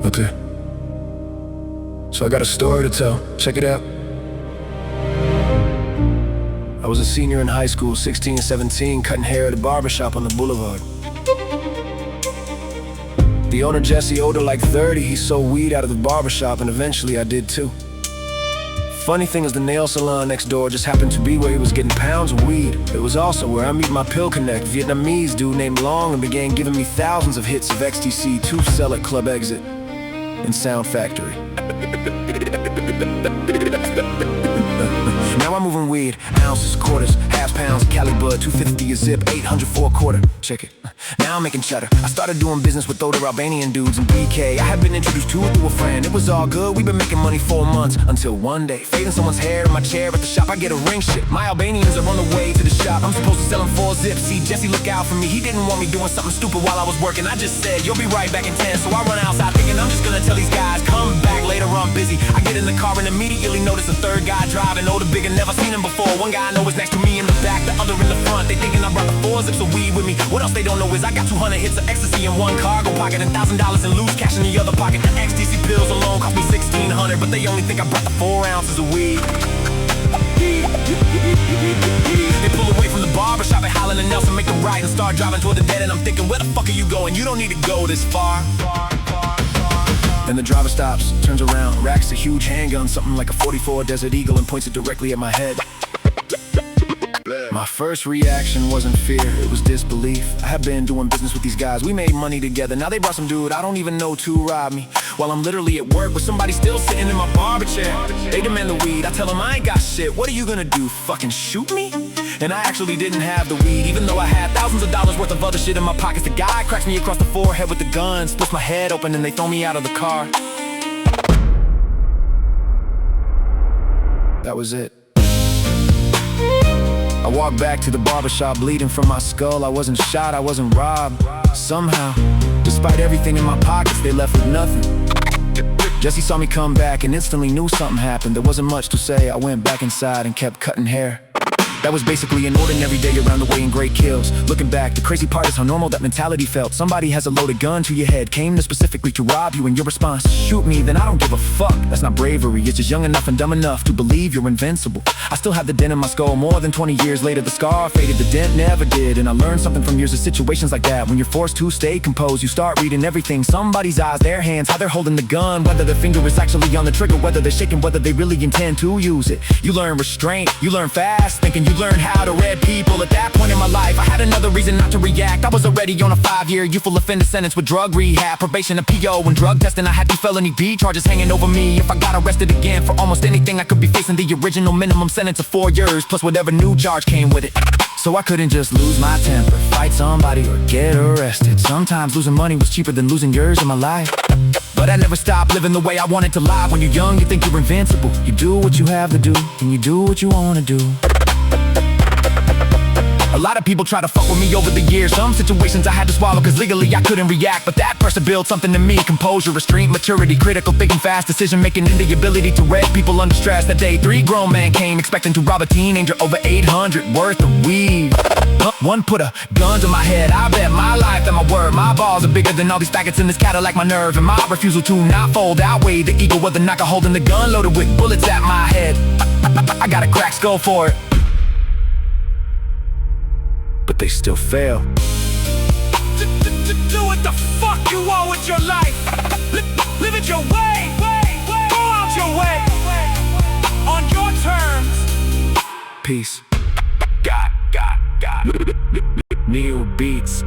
Okay. So I got a story to tell. Check it out. I was a senior in high school, 16 and 17, cutting hair at a barbershop on the boulevard. The owner, Jesse, owed her like 30. He sold weed out of the barbershop, and eventually I did too. Funny thing is, the nail salon next door just happened to be where he was getting pounds of weed. It was also where I meet my pill connect, Vietnamese dude named Long, and began giving me thousands of hits of ecstasy to sell at Club Exit and Sound Factory. Now I'm moving weed, ounces, quarters, half pounds, Cali bud, 250 a zip, 800 for a quarter. Check it. Now I'm making cheddar. I started doing business with older Albanian dudes in BK. I had been introduced to it through a friend. It was all good, we've been making money 4 months. Until one day, fading someone's hair in my chair at the shop, I get a ring shit. My Albanians are on the way to the shop. I'm supposed to sell him 4 zips. See, Jesse, look out for me. He didn't want me doing something stupid while I was working. I just said, you'll be right back in 10. So I run outside thinking I'm just gonna tell these guys, come back later, I'm busy. I get in the car and immediately notice a third guy driving. Older, bigger, never seen him before. One guy I know is next to me in the back, the other in the front. They thinking I brought the 4 zips of weed with me. What else they don't know is I got 200 hits of ecstasy in one cargo pocket and $1,000 in loose cash in the other pocket. The ecstasy pills alone cost me $1,600, but they only think I brought the 4 ounces of weed. They pull away from the barbershop at Highland and Nelson, make a right and start driving toward the dead. And I'm thinking, where the fuck are you going? You don't need to go this far. Then the driver stops, turns around, racks a huge handgun, something like a 44 Desert Eagle, and points it directly at my head. My first reaction wasn't fear, it was disbelief. I had been doing business with these guys, we made money together. Now they brought some dude I don't even know to rob me, while I'm literally at work with somebody still sitting in my barber chair. They demand the weed, I tell them I ain't got shit. What are you gonna do, fucking shoot me? And I actually didn't have the weed, even though I had thousands of dollars worth of other shit in my pockets. The guy cracks me across the forehead with the gun, splits my head open, and they throw me out of the car. That was it. I walked back to the barbershop bleeding from my skull. I wasn't shot, I wasn't robbed. Somehow, despite everything in my pockets, they left with nothing. Jesse saw me come back and instantly knew something happened. There wasn't much to say, I went back inside and kept cutting hair. That was basically an ordinary day around the way in Great Kills. Looking back, the crazy part is how normal that mentality felt. Somebody has a loaded gun to your head, came to specifically to rob you, and your response, shoot me, then I don't give a fuck. That's not bravery, it's just young enough and dumb enough to believe you're invincible. I still have the dent in my skull more than 20 years later. The scar faded, the dent never did. And I learned something from years of situations like that. When you're forced to stay composed, you start reading everything. Somebody's eyes, their hands, how they're holding the gun, whether their finger is actually on the trigger, whether they're shaking, whether they really intend to use it. You learn restraint, you learn fast thinking, you learn how to read people. At that point in my life, I had another reason not to react. I was already on a 5-year youthful offender sentence with drug rehab, probation, a PO, and drug testing. I had 2 felony B charges hanging over me. If I got arrested again for almost anything, I could be facing the original minimum sentence of 4 years, plus whatever new charge came with it. So I couldn't just lose my temper, fight somebody, or get arrested. Sometimes losing money was cheaper than losing years of my life. But I never stopped living the way I wanted to live. When you're young, you think you're invincible. You do what you have to do, and you do what you want to do. A lot of people try to fuck with me over the years. Some situations I had to swallow cause legally I couldn't react. But that person built something in me: composure, restraint, maturity, critical thinking, fast decision making, and the ability to read people under stress. That day 3 grown men came expecting to rob a teenager over 800 worth of weed. One put a gun to my head, I bet my life that my word. My balls are bigger than all these faggots in this Cadillac. My nerve and my refusal to not fold outweighed the ego of the knocker holding the gun loaded with bullets at my head. I got a cracked skull for it, but they still fail. Do what the fuck you want with your life. Live it your way. Go out your way. On your terms. Peace. Got. NEILBEATS.